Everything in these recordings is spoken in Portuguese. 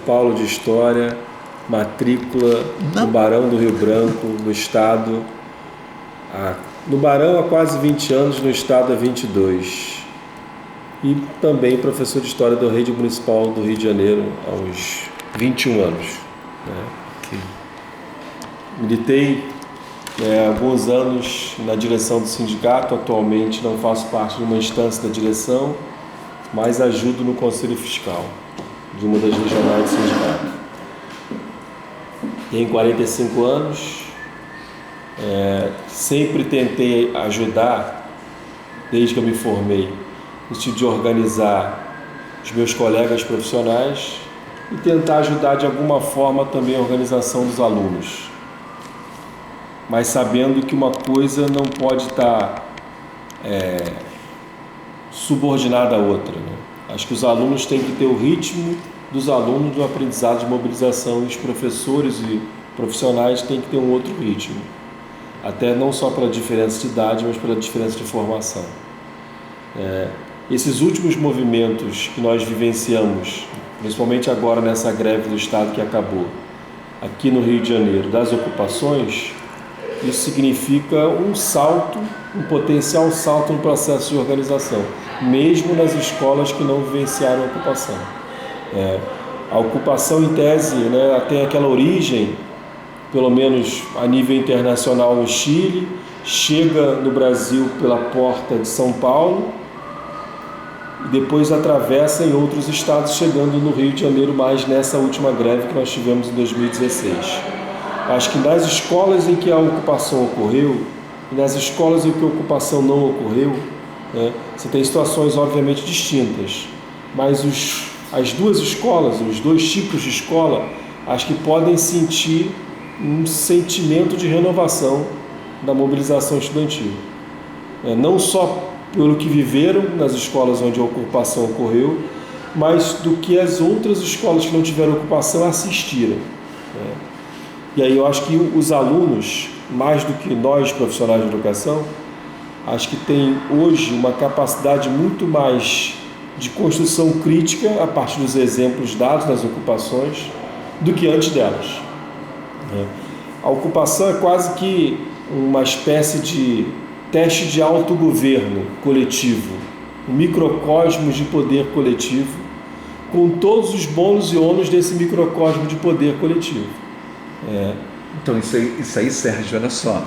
Paulo de História, matrícula no Barão do Rio Branco, no Estado. No Barão há quase 20 anos, no Estado há 22. E também professor de História da Rede Municipal do Rio de Janeiro há uns 21 anos. Né? Okay. Militei alguns anos na direção do sindicato. Atualmente não faço parte de uma instância da direção, mas ajudo no Conselho Fiscal de uma das regionais do sindicato. Tenho 45 anos, sempre tentei ajudar, desde que eu me formei, no sentido de organizar os meus colegas profissionais e tentar ajudar de alguma forma também a organização dos alunos. Mas sabendo que uma coisa não pode estar subordinada à outra. Né? Acho que os alunos têm que ter o ritmo dos alunos do aprendizado de mobilização, e os professores e profissionais têm que ter um outro ritmo. Até não só pela diferença de idade, mas pela diferença de formação. Esses últimos movimentos que nós vivenciamos, principalmente agora nessa greve do Estado que acabou, aqui no Rio de Janeiro, das ocupações, isso significa um salto, um potencial salto no processo de organização, mesmo nas escolas que não vivenciaram a ocupação. A ocupação, em tese, tem aquela origem, pelo menos a nível internacional, no Chile, chega no Brasil pela porta de São Paulo e depois atravessa em outros estados, chegando no Rio de Janeiro, mais nessa última greve que nós tivemos em 2016. Acho que nas escolas em que a ocupação ocorreu e nas escolas em que a ocupação não ocorreu, você tem situações obviamente distintas, mas as duas escolas, os dois tipos de escola, acho que podem sentir um sentimento de renovação da mobilização estudantil. Não só pelo que viveram nas escolas onde a ocupação ocorreu, mas do que as outras escolas que não tiveram ocupação assistiram. E aí eu acho que os alunos, mais do que nós profissionais de educação, acho que tem hoje uma capacidade muito mais de construção crítica a partir dos exemplos dados nas ocupações do que antes delas. A ocupação é quase que uma espécie de teste de autogoverno coletivo, um microcosmo de poder coletivo, com todos os bônus e ônus desse microcosmo de poder coletivo. Então isso aí, Sérgio, olha só,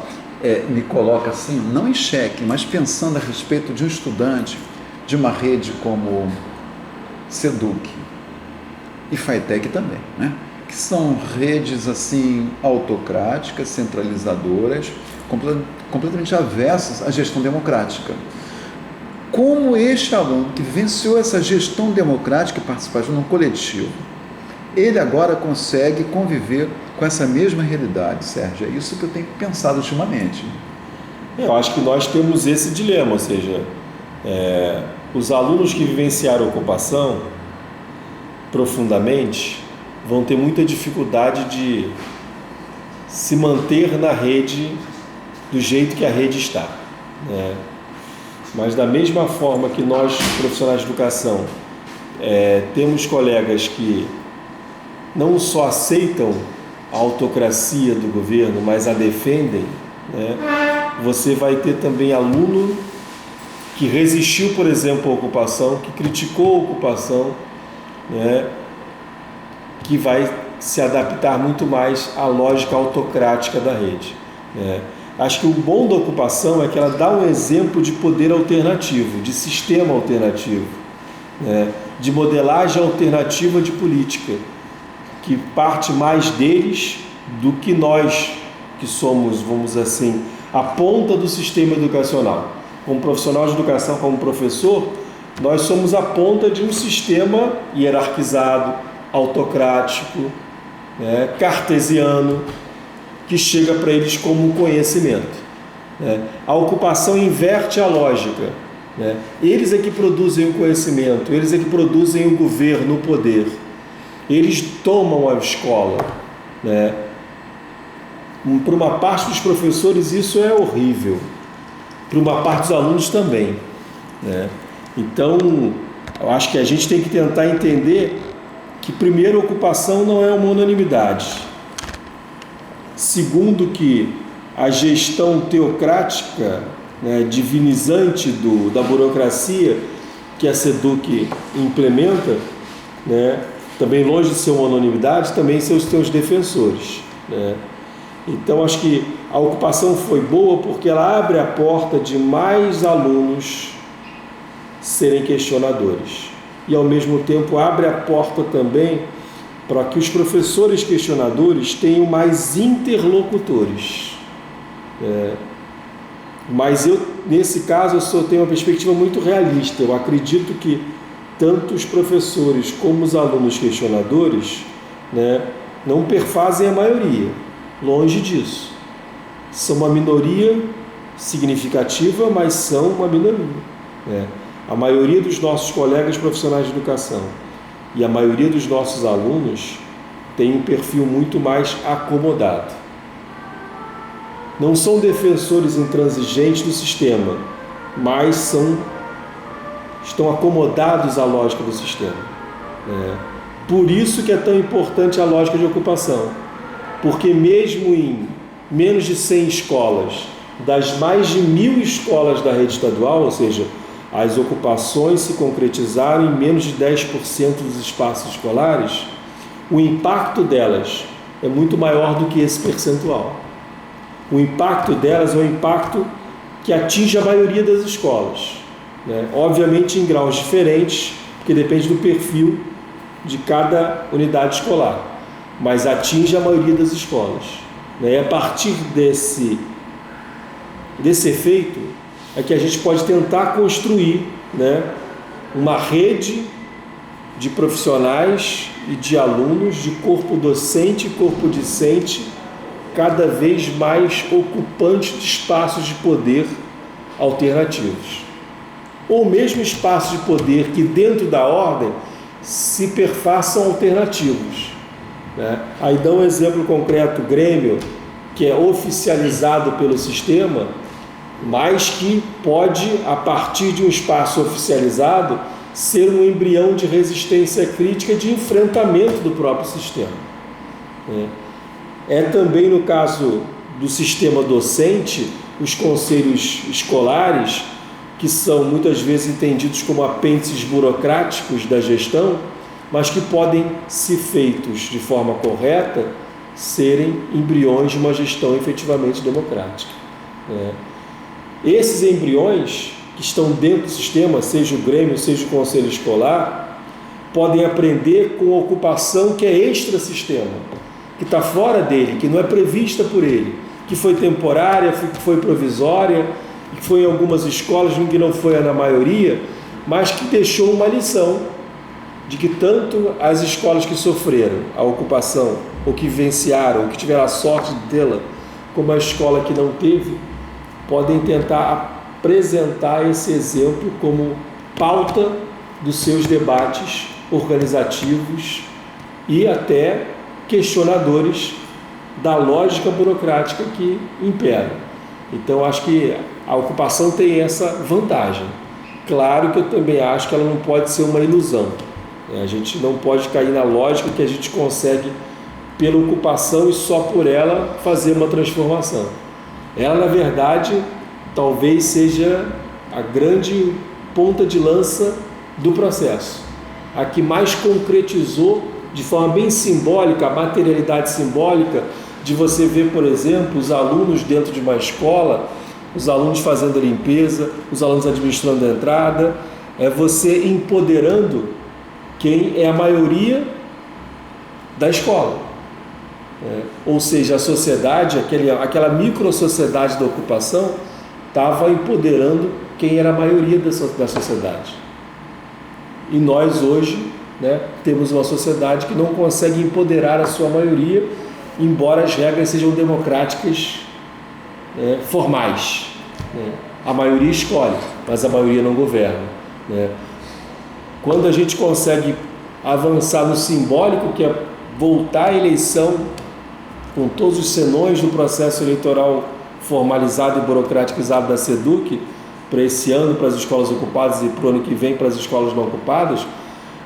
me coloca assim, não em xeque, mas pensando a respeito de um estudante de uma rede como SEDUC e FATEC também, né? Que são redes assim autocráticas, centralizadoras, completamente aversas à gestão democrática. Como este aluno que vivenciou essa gestão democrática e participação num coletivo, ele agora consegue conviver com essa mesma realidade, Sérgio? É isso que eu tenho pensado ultimamente. Eu acho que nós temos esse dilema, ou seja, os alunos que vivenciaram a ocupação profundamente vão ter muita dificuldade de se manter na rede do jeito que a rede está. Mas da mesma forma que nós, profissionais de educação, temos colegas que não só aceitam a autocracia do governo, mas a defendem, você vai ter também aluno que resistiu, por exemplo, à ocupação, que criticou a ocupação, que vai se adaptar muito mais à lógica autocrática da rede. Acho que o bom da ocupação é que ela dá um exemplo de poder alternativo, de sistema alternativo, de modelagem alternativa de política, que parte mais deles do que nós, que somos, vamos dizer assim, a ponta do sistema educacional. Como profissional de educação, como professor, nós somos a ponta de um sistema hierarquizado, autocrático, cartesiano, que chega para eles como conhecimento. A ocupação inverte a lógica. Eles é que produzem o conhecimento, eles é que produzem o governo, o poder. Eles tomam a escola. Para uma parte dos professores isso é horrível, para uma parte dos alunos também. Então, eu acho que a gente tem que tentar entender que, primeiro, a ocupação não é uma unanimidade. Segundo, que a gestão teocrática, né, divinizante da burocracia que a SEDUC implementa, né, também longe de ser uma unanimidade, também são os seus defensores, né? Então, acho que a ocupação foi boa porque ela abre a porta de mais alunos serem questionadores. E, ao mesmo tempo, abre a porta também para que os professores questionadores tenham mais interlocutores. Mas eu, nesse caso, eu tenho uma perspectiva muito realista. Eu acredito que tanto os professores como os alunos questionadores, né, não perfazem a maioria. Longe disso. São uma minoria significativa, mas são uma minoria, né? A maioria dos nossos colegas profissionais de educação e a maioria dos nossos alunos tem um perfil muito mais acomodado. Não são defensores intransigentes do sistema, mas estão acomodados à lógica do sistema, né? Por isso que é tão importante a lógica de ocupação, porque mesmo em menos de 100 escolas, das mais de 1.000 escolas da rede estadual, ou seja, as ocupações se concretizaram em menos de 10% dos espaços escolares, o impacto delas é muito maior do que esse percentual. O impacto delas é um impacto que atinge a maioria das escolas, né? Obviamente em graus diferentes, porque depende do perfil de cada unidade escolar, mas atinge a maioria das escolas, né? E a partir desse efeito é que a gente pode tentar construir, né, uma rede de profissionais e de alunos, de corpo docente e corpo discente, cada vez mais ocupantes de espaços de poder alternativos. Ou mesmo espaços de poder que dentro da ordem se perfaçam alternativos, né? Aí dá um exemplo concreto, o Grêmio, que é oficializado pelo sistema, mas que pode, a partir de um espaço oficializado, ser um embrião de resistência crítica, de enfrentamento do próprio sistema. É também no caso do sistema docente, os conselhos escolares, que são muitas vezes entendidos como apêndices burocráticos da gestão, mas que podem, se feitos de forma correta, serem embriões de uma gestão efetivamente democrática. Esses embriões que estão dentro do sistema, seja o Grêmio, seja o Conselho Escolar, podem aprender com a ocupação que é extra-sistema, que está fora dele, que não é prevista por ele, que foi temporária, que foi provisória, que foi em algumas escolas, que não foi na maioria, mas que deixou uma lição de que tanto as escolas que sofreram a ocupação, ou que vivenciaram, ou que tiveram a sorte de tê-la, como a escola que não teve, podem tentar apresentar esse exemplo como pauta dos seus debates organizativos e até questionadores da lógica burocrática que impera. Então, acho que a ocupação tem essa vantagem. Claro que eu também acho que ela não pode ser uma ilusão. A gente não pode cair na lógica que a gente consegue, pela ocupação e só por ela, fazer uma transformação. Ela, na verdade, talvez seja a grande ponta de lança do processo, a que mais concretizou de forma bem simbólica, a materialidade simbólica de você ver, por exemplo, os alunos dentro de uma escola, os alunos fazendo a limpeza, os alunos administrando a entrada, é você empoderando quem é a maioria da escola. Ou seja, a sociedade, aquela micro-sociedade da ocupação, estava empoderando quem era a maioria da sociedade. E nós hoje, né, temos uma sociedade que não consegue empoderar a sua maioria, embora as regras sejam democráticas, formais. A maioria escolhe, mas a maioria não governa. Quando a gente consegue avançar no simbólico, que é voltar à eleição com todos os senões do processo eleitoral formalizado e burocratizado da SEDUC, para esse ano, para as escolas ocupadas, e para o ano que vem, para as escolas não ocupadas,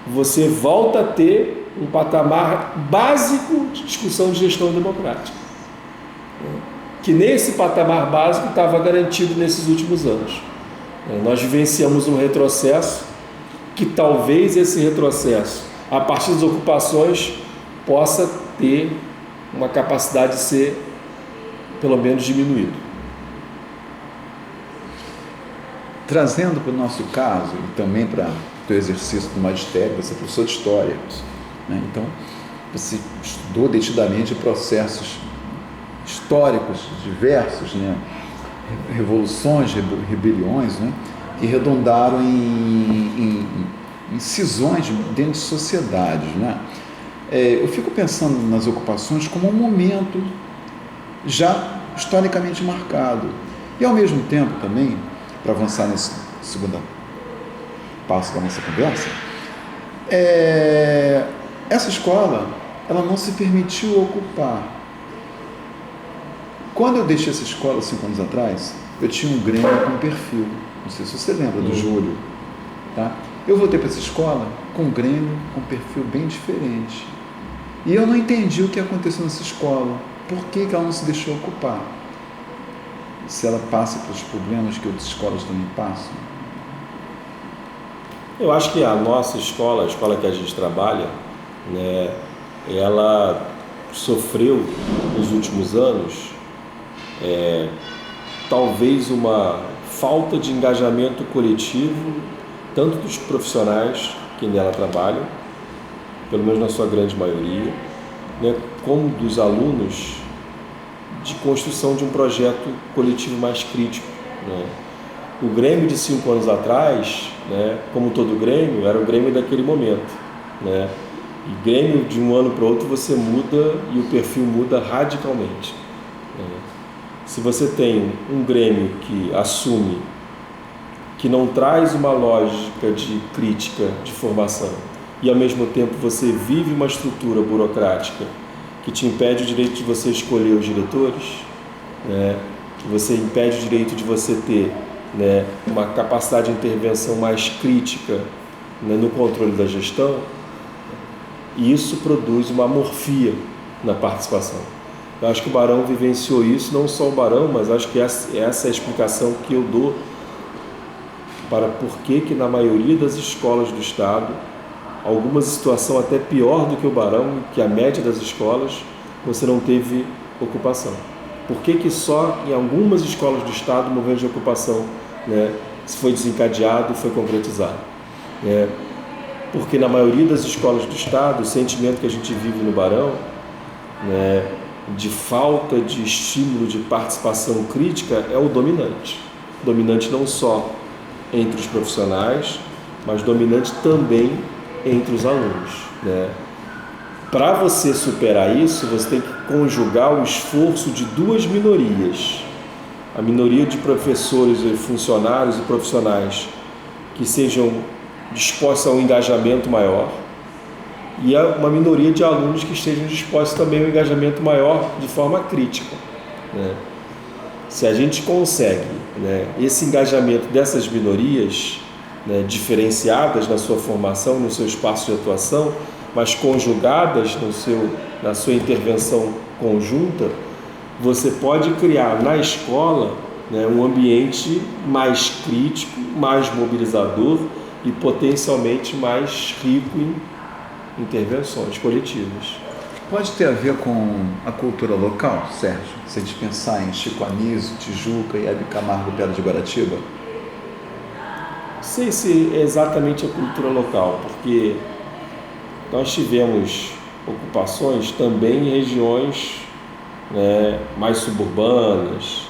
você volta a ter um patamar básico de discussão de gestão democrática, que nesse patamar básico estava garantido nesses últimos anos. Nós vivenciamos um retrocesso, que talvez esse retrocesso, a partir das ocupações, possa ter uma capacidade de ser, pelo menos, diminuído. Trazendo para o nosso caso, e também para o teu exercício do magistério, você é professor de História, né? Então, você estudou detidamente processos históricos diversos, né? Revoluções, rebeliões, né? Que redundaram em cisões dentro de sociedades, né? Eu fico pensando nas ocupações como um momento já historicamente marcado. E, ao mesmo tempo, também, para avançar nesse segundo passo da nossa conversa, essa escola, ela não se permitiu ocupar. Quando eu deixei essa escola 5 anos atrás, eu tinha um Grêmio com perfil, não sei se você lembra, do Júlio, tá? Eu voltei para essa escola com um Grêmio com perfil bem diferente. E eu não entendi o que aconteceu nessa escola. Por que ela não se deixou ocupar? Se ela passa pelos problemas que outras escolas também passam? Eu acho que a nossa escola, a escola que a gente trabalha, né, ela sofreu nos últimos anos talvez uma falta de engajamento coletivo, tanto dos profissionais que nela trabalham, pelo menos na sua grande maioria, né, como dos alunos, de construção de um projeto coletivo mais crítico, né? O Grêmio de 5 anos atrás, né, como todo Grêmio, era o Grêmio daquele momento, né? E Grêmio, de um ano para o outro, você muda e o perfil muda radicalmente, né? Se você tem um Grêmio que assume que não traz uma lógica de crítica, de formação, e ao mesmo tempo você vive uma estrutura burocrática que te impede o direito de você escolher os diretores, né? Que você impede o direito de você ter, né, uma capacidade de intervenção mais crítica, né, no controle da gestão, e isso produz uma amorfia na participação. Eu acho que o Barão vivenciou isso, não só o Barão, mas acho que essa é a explicação que eu dou para por que na maioria das escolas do Estado, algumas situação até pior do que o Barão, que a média das escolas, você não teve ocupação. Por que só em algumas escolas do Estado o movimento de ocupação, né, foi desencadeado, foi concretizado? Porque na maioria das escolas do Estado, o sentimento que a gente vive no Barão, né, de falta de estímulo de participação crítica, é o dominante. Dominante não só entre os profissionais, mas dominante também entre os alunos, né? Para você superar isso, você tem que conjugar o esforço de duas minorias. A minoria de professores, funcionários e profissionais que sejam dispostos a um engajamento maior, e uma minoria de alunos que estejam dispostos também a um engajamento maior de forma crítica, né? Se a gente consegue, né, esse engajamento dessas minorias, né, diferenciadas na sua formação, no seu espaço de atuação, mas conjugadas na sua intervenção conjunta, você pode criar na escola, né, um ambiente mais crítico, mais mobilizador e potencialmente mais rico em intervenções coletivas. Pode ter a ver com a cultura local, Sérgio? Se a gente pensar em Chico Anísio, Tijuca e Hebe Camargo, Pedra de Guaratiba? Não sei se é exatamente a cultura local, porque nós tivemos ocupações também em regiões, né, mais suburbanas,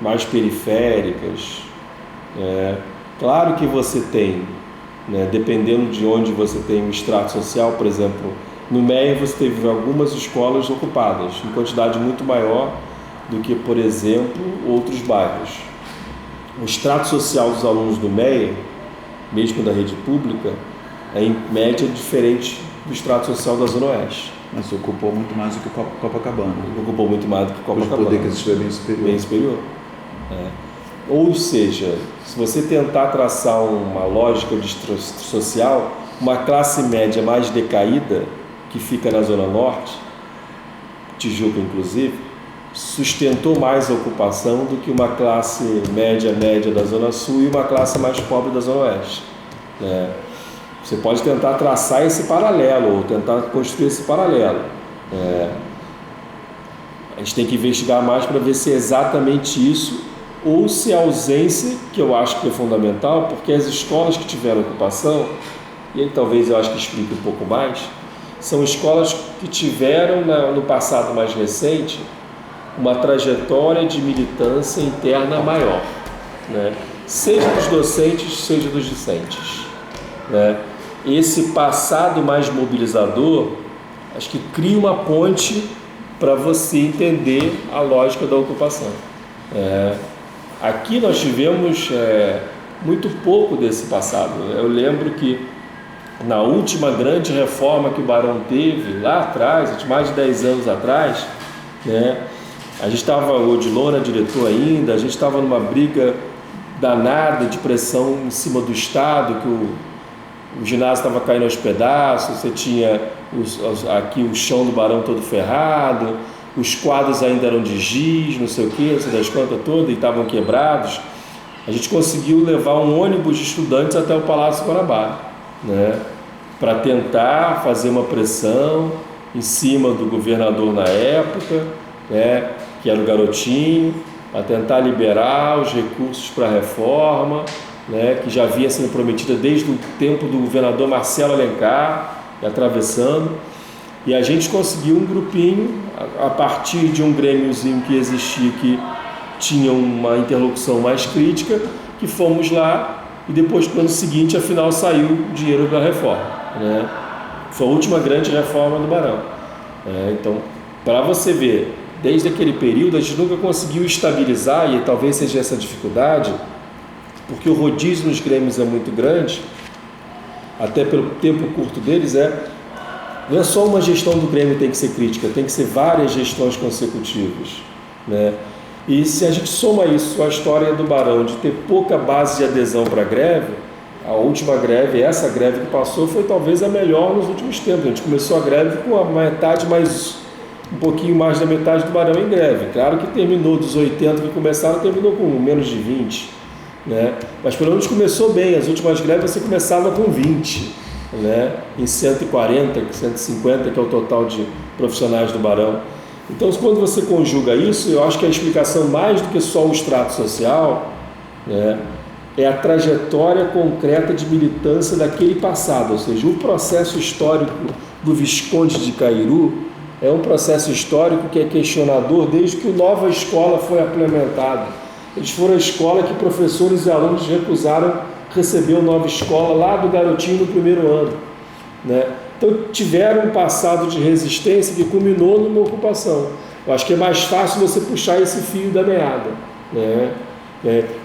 mais periféricas, né? Claro que você tem, né, dependendo de onde você tem um extrato social, por exemplo, no Meia você teve algumas escolas ocupadas, em quantidade muito maior do que, por exemplo, outros bairros. O extrato social dos alunos do Meia, mesmo da rede pública, é em média diferente do extrato social da Zona Oeste. Mas ocupou muito mais do que Copacabana. Ocupou muito mais do que Copacabana. O poder que existiu é bem superior. Bem superior. Ou seja, se você tentar traçar uma lógica de social, uma classe média mais decaída, que fica na Zona Norte, Tijuca inclusive, sustentou mais a ocupação do que uma classe média da Zona Sul e uma classe mais pobre da Zona Oeste. Você pode tentar traçar esse paralelo, ou tentar construir esse paralelo. A gente tem que investigar mais para ver se é exatamente isso, ou se a ausência, que eu acho que é fundamental, porque as escolas que tiveram ocupação, e aí talvez eu acho que explique um pouco mais, são escolas que tiveram no passado mais recente uma trajetória de militância interna maior, seja dos docentes, seja dos discentes. Esse passado mais mobilizador, acho que cria uma ponte para você entender a lógica da ocupação. Aqui nós tivemos muito pouco desse passado. Eu lembro que na última grande reforma que o Barão teve lá atrás, mais de 10 anos atrás, a gente estava, o Odilon era diretor ainda, a gente estava numa briga danada de pressão em cima do Estado, que o ginásio estava caindo aos pedaços, você tinha aqui o chão do Barão todo ferrado, os quadros ainda eram de giz, não sei o que, não sei das contas todas, e estavam quebrados. A gente conseguiu levar um ônibus de estudantes até o Palácio Guanabara, para tentar fazer uma pressão em cima do governador na época, que era o Garotinho, para tentar liberar os recursos para a reforma, que já havia sido prometida desde o tempo do governador Marcelo Alencar, atravessando. E a gente conseguiu um grupinho, a partir de um grêmiozinho que existia, que tinha uma interlocução mais crítica, que fomos lá, e depois, no ano seguinte, afinal, saiu o dinheiro da reforma. Foi a última grande reforma do Barão. Então, para você ver, desde aquele período, a gente nunca conseguiu estabilizar, e talvez seja essa dificuldade, porque o rodízio nos grêmios é muito grande, até pelo tempo curto deles, não é só uma gestão do Grêmio que tem que ser crítica, tem que ser várias gestões consecutivas. E se a gente soma isso à história do Barão, de ter pouca base de adesão para a greve, a última greve, essa greve que passou, foi talvez a melhor nos últimos tempos. A gente começou a greve com a metade, um pouquinho mais da metade do Barão em greve. Claro que terminou dos 80 que começaram, terminou com menos de 20. Mas pelo menos começou bem. As últimas greves você começava com 20, em 140, 150, que é o total de profissionais do Barão. Então, quando você conjuga isso, eu acho que a explicação, mais do que só o extrato social, é a trajetória concreta de militância daquele passado. Ou seja, o processo histórico do Visconde de Cairu é um processo histórico que é questionador desde que o Nova Escola foi implementado. Eles foram a escola que professores e alunos recusaram receber o Nova Escola lá do Garotinho no primeiro ano. Então tiveram um passado de resistência que culminou numa ocupação. Eu acho que é mais fácil você puxar esse fio da meada.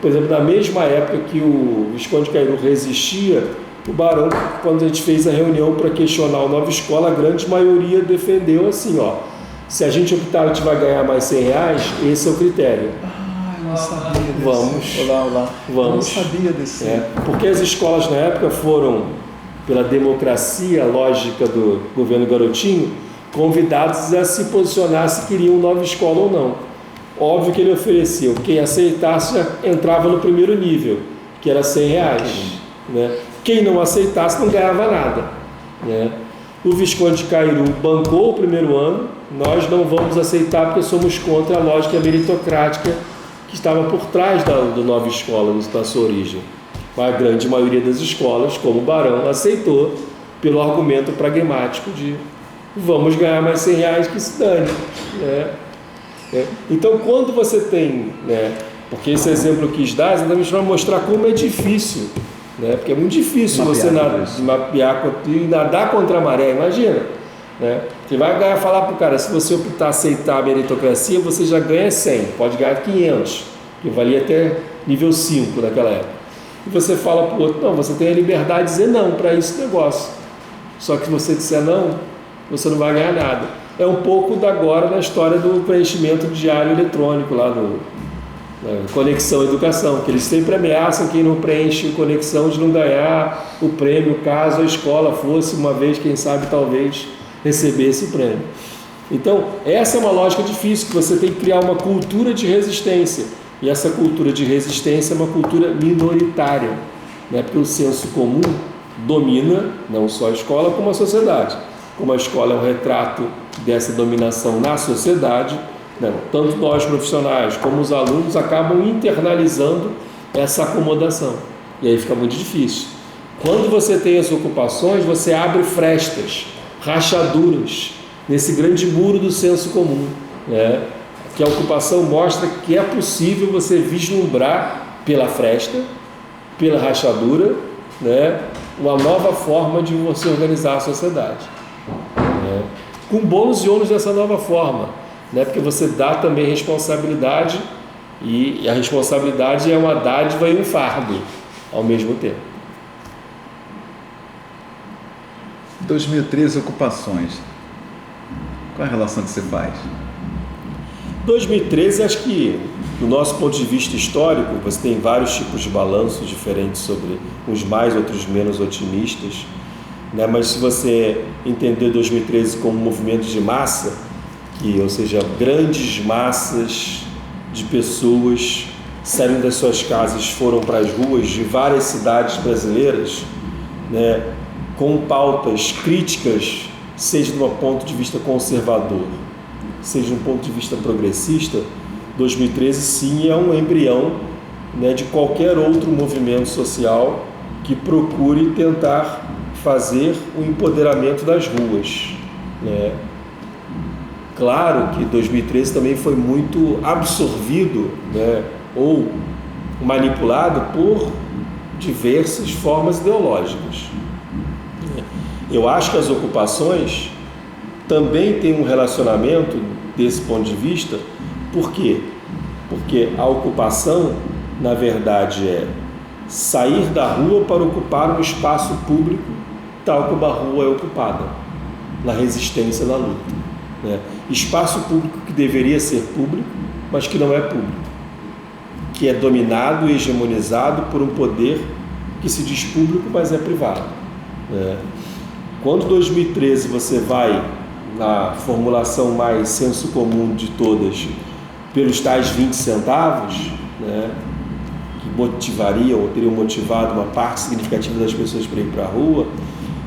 Por exemplo, na mesma época que o Visconde de Cairu resistia, o Barão, quando a gente fez a reunião para questionar o Nova Escola, a grande maioria defendeu assim, se a gente optar, a gente vai ganhar mais R$100, esse é o critério. Eu não sabia desse. Vamos. Olá. Vamos. Eu não sabia desse. Porque as escolas na época foram, pela democracia lógica do governo Garotinho, convidados a se posicionar se queriam Nova Escola ou não. Óbvio que ele ofereceu, quem aceitasse já entrava no primeiro nível, que era R$100. Quem não aceitasse não ganhava nada. O Visconde de Cairu bancou o primeiro ano, nós não vamos aceitar porque somos contra a lógica meritocrática que estava por trás do Nova Escola, na sua origem. A grande maioria das escolas, como o Barão, aceitou pelo argumento pragmático de vamos ganhar mais R$100 que se dane. Então, quando você tem, porque esse exemplo eu quis dar exatamente para mostrar como é difícil, porque é muito difícil você mapear e nadar contra a maré, imagina. Você vai falar para o cara, se você optar aceitar a meritocracia, você já ganha 100, pode ganhar 500, que valia até nível 5 naquela época. E você fala para o outro, não, você tem a liberdade de dizer não para esse negócio. Só que se você disser não, você não vai ganhar nada. É um pouco da agora na história do preenchimento do diário eletrônico lá do Conexão Educação, que eles sempre ameaçam quem não preenche o Conexão de não ganhar o prêmio, caso a escola fosse, uma vez, quem sabe, talvez, receber esse prêmio. Então, essa é uma lógica difícil, que você tem que criar uma cultura de resistência. E essa cultura de resistência é uma cultura minoritária, né? Porque o senso comum domina não só a escola, como a sociedade. Como a escola é um retrato dessa dominação na sociedade, né? Tanto nós profissionais como os alunos acabam internalizando essa acomodação. E aí fica muito difícil. Quando você tem as ocupações, você abre frestas, rachaduras, nesse grande muro do senso comum, né? Que a ocupação mostra que é possível você vislumbrar pela fresta, pela rachadura, né? Uma nova forma de você organizar a sociedade, né? Com bônus e ônus dessa nova forma, né? Porque você dá também responsabilidade, e a responsabilidade é uma dádiva e um fardo ao mesmo tempo. 2013, ocupações. Qual é a relação que você faz? 2013, acho que, do nosso ponto de vista histórico, você tem vários tipos de balanços diferentes sobre uns mais, outros menos otimistas, né? Mas se você entender 2013 como um movimento de massa, ou seja, grandes massas de pessoas saíram das suas casas, foram para as ruas de várias cidades brasileiras, né? Com pautas críticas, seja de um ponto de vista conservador, seja de um ponto de vista progressista, 2013 sim é um embrião, né, de qualquer outro movimento social que procure tentar fazer o empoderamento das ruas, né? Claro que 2013 também foi muito absorvido, né, ou manipulado por diversas formas ideológicas. Eu acho que as ocupações também têm um relacionamento desse ponto de vista. Por quê? Porque a ocupação, na verdade, é sair da rua para ocupar um espaço público tal como a rua é ocupada, na resistência, na luta, né? Espaço público que deveria ser público, mas que não é público, que é dominado e hegemonizado por um poder que se diz público, mas é privado, né? Quando 2013 você vai na formulação mais senso comum de todas, pelos tais 20 centavos, né, que motivariam ou teriam motivado uma parte significativa das pessoas para ir para a rua,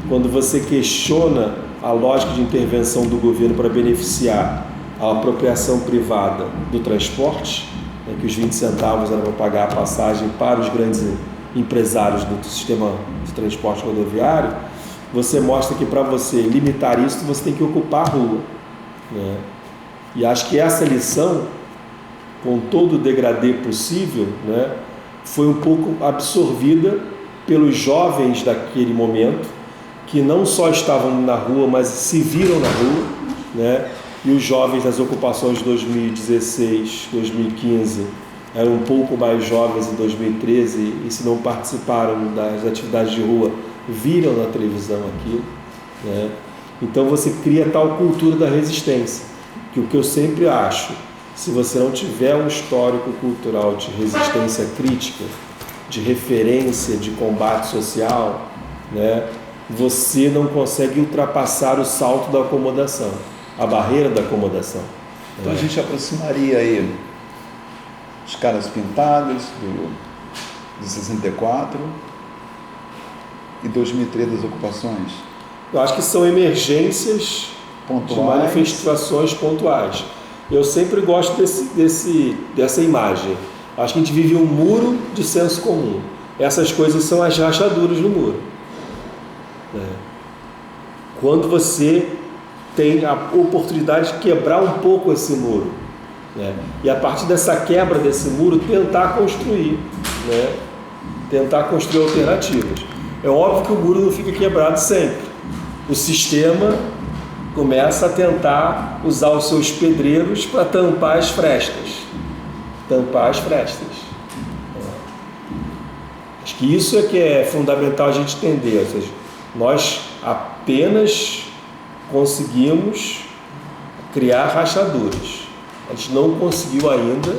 quando você questiona a lógica de intervenção do governo para beneficiar a apropriação privada do transporte, né, que os 20 centavos eram para pagar a passagem para os grandes empresários do sistema de transporte rodoviário, você mostra que para você limitar isso, você tem que ocupar a rua, né? E acho que essa lição, com todo o degradê possível, né, foi um pouco absorvida pelos jovens daquele momento, que não só estavam na rua, mas se viram na rua, né? E os jovens das ocupações de 2016, 2015 eram um pouco mais jovens em 2013, e se não participaram das atividades de rua, viram na televisão aquilo, né? Então você cria tal cultura da resistência, que o que eu sempre acho, se você não tiver um histórico cultural de resistência crítica, de referência, de combate social, né, você não consegue ultrapassar o salto da acomodação, a barreira da acomodação. Então a gente aproximaria aí os caras pintados de 64 e 2003 das ocupações. Eu acho que são emergências pontuais, de manifestações pontuais. Eu sempre gosto dessa imagem. Acho que a gente vive um muro de senso comum. Essas coisas são as rachaduras no muro, né? Quando você tem a oportunidade de quebrar um pouco esse muro, né? E a partir dessa quebra desse muro tentar construir, né? Tentar construir alternativas. É óbvio que o muro não fica quebrado sempre. O sistema começa a tentar usar os seus pedreiros para tampar as frestas. Acho que isso é que é fundamental a gente entender. Ou seja, nós apenas conseguimos criar rachaduras. A gente não conseguiu ainda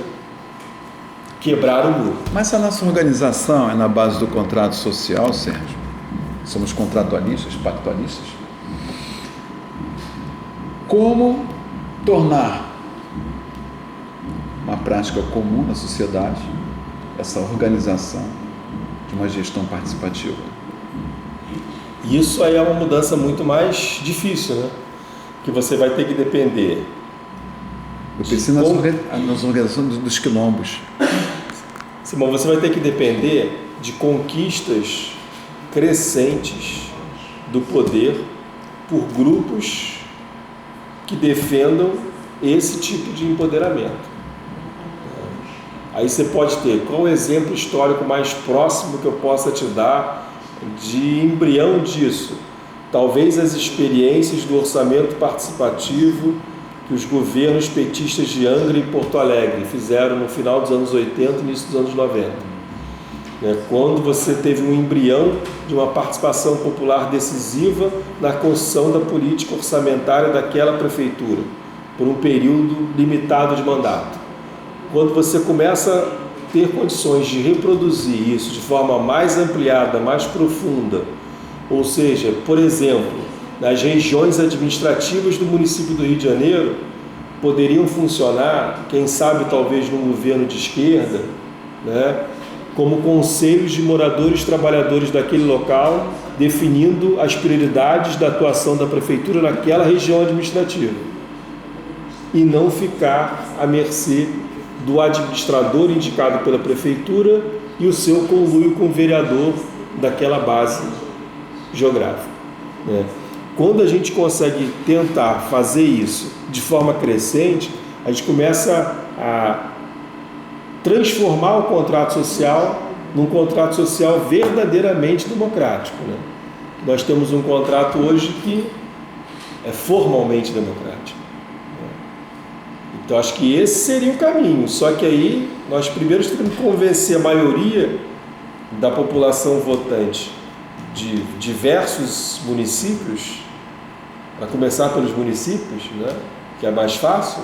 quebrar o muro. Mas a nossa organização é na base do contrato social, Sérgio? Somos contratualistas, pactualistas? como tornar uma prática comum na sociedade essa organização de uma gestão participativa. Isso aí é uma mudança muito mais difícil, né? Que você vai ter que depender. Eu pensei nas organizações dos quilombos. Simão, você vai ter que depender de conquistas crescentes do poder por grupos que defendam esse tipo de empoderamento. Aí você pode ter, qual o exemplo histórico mais próximo que eu possa te dar de embrião disso? Talvez as experiências do orçamento participativo que os governos petistas de Angra e Porto Alegre fizeram no final dos anos 80 e início dos anos 90. Quando você teve um embrião de uma participação popular decisiva na construção da política orçamentária daquela prefeitura, por um período limitado de mandato. Quando você começa a ter condições de reproduzir isso de forma mais ampliada, mais profunda, ou seja, por exemplo, nas regiões administrativas do município do Rio de Janeiro, poderiam funcionar, quem sabe talvez num governo de esquerda, né, como conselhos de moradores trabalhadores daquele local, definindo as prioridades da atuação da prefeitura naquela região administrativa, e não ficar à mercê do administrador indicado pela prefeitura e o seu conluio com o vereador daquela base geográfica. Quando a gente consegue tentar fazer isso de forma crescente, a gente começa a transformar o contrato social num contrato social verdadeiramente democrático. Nós temos um contrato hoje que é formalmente democrático. Então, acho que esse seria o caminho. Só que aí, nós primeiro temos que convencer a maioria da população votante de diversos municípios, para começar pelos municípios, que é mais fácil,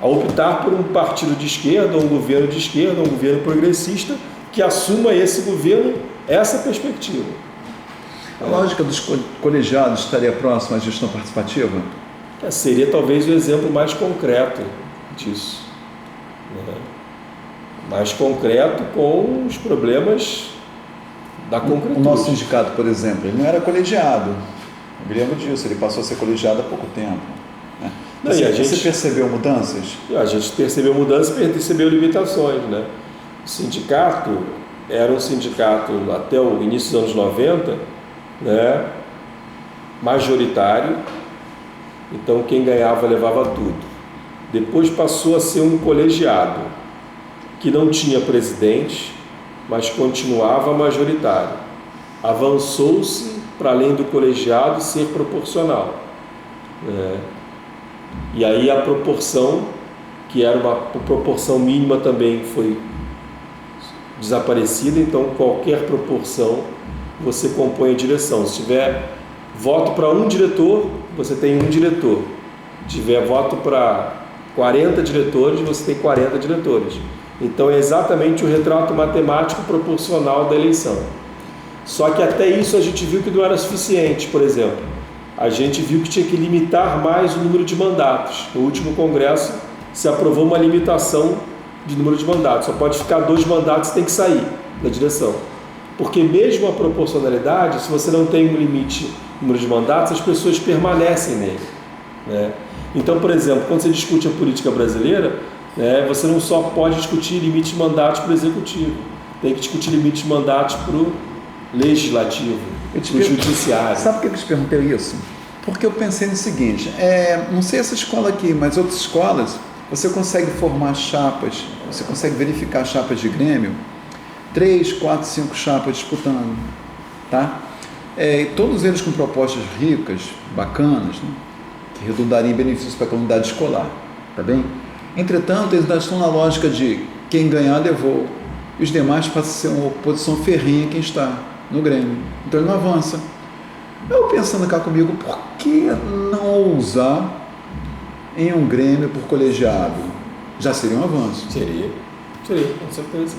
a optar por um partido de esquerda, ou um governo de esquerda, ou um governo progressista, que assuma esse governo, essa perspectiva. A lógica dos colegiados estaria próxima à gestão participativa? Seria talvez o exemplo mais concreto disso. Mais concreto com os problemas da concretude. O nosso sindicato, por exemplo, ele não era colegiado. Eu me lembro disso, ele passou a ser colegiado há pouco tempo. Você percebeu mudanças? A gente percebeu mudanças e percebeu limitações. O sindicato era um sindicato, até o início dos anos 90, majoritário, então quem ganhava levava tudo. Depois passou a ser um colegiado, que não tinha presidente, mas continuava majoritário. Avançou-se para além do colegiado ser proporcional. E aí a proporção, que era uma proporção mínima, também foi desaparecida, então qualquer proporção você compõe a direção. Se tiver voto para um diretor, você tem um diretor. Se tiver voto para 40 diretores, você tem 40 diretores. Então é exatamente o retrato matemático proporcional da eleição. Só que até isso a gente viu que não era suficiente. Por exemplo, a gente viu que tinha que limitar mais o número de mandatos. No último congresso se aprovou uma limitação de número de mandatos. Só pode ficar 2 mandatos e tem que sair da direção. Porque mesmo a proporcionalidade, se você não tem um limite no número de mandatos, as pessoas permanecem nele. Então, por exemplo, quando você discute a política brasileira, você não só pode discutir limite de mandatos para o executivo, tem que discutir limite de mandatos para o legislativo, para o judiciário. Sabe por que eu te perguntei isso? Porque eu pensei no seguinte, não sei essa escola aqui, mas outras escolas, você consegue formar chapas, você consegue verificar chapas de grêmio, 3, 4, 5 chapas disputando, tá? Todos eles com propostas ricas, bacanas, que redundariam em benefícios para a comunidade escolar, tá bem? Entretanto, eles estão na lógica de quem ganhar levou, e os demais passam a ser uma oposição ferrenha quem está no Grêmio. Então ele não avança. Eu pensando cá comigo, por que não ousar em um Grêmio por colegiado? Já seria um avanço. Seria, com certeza.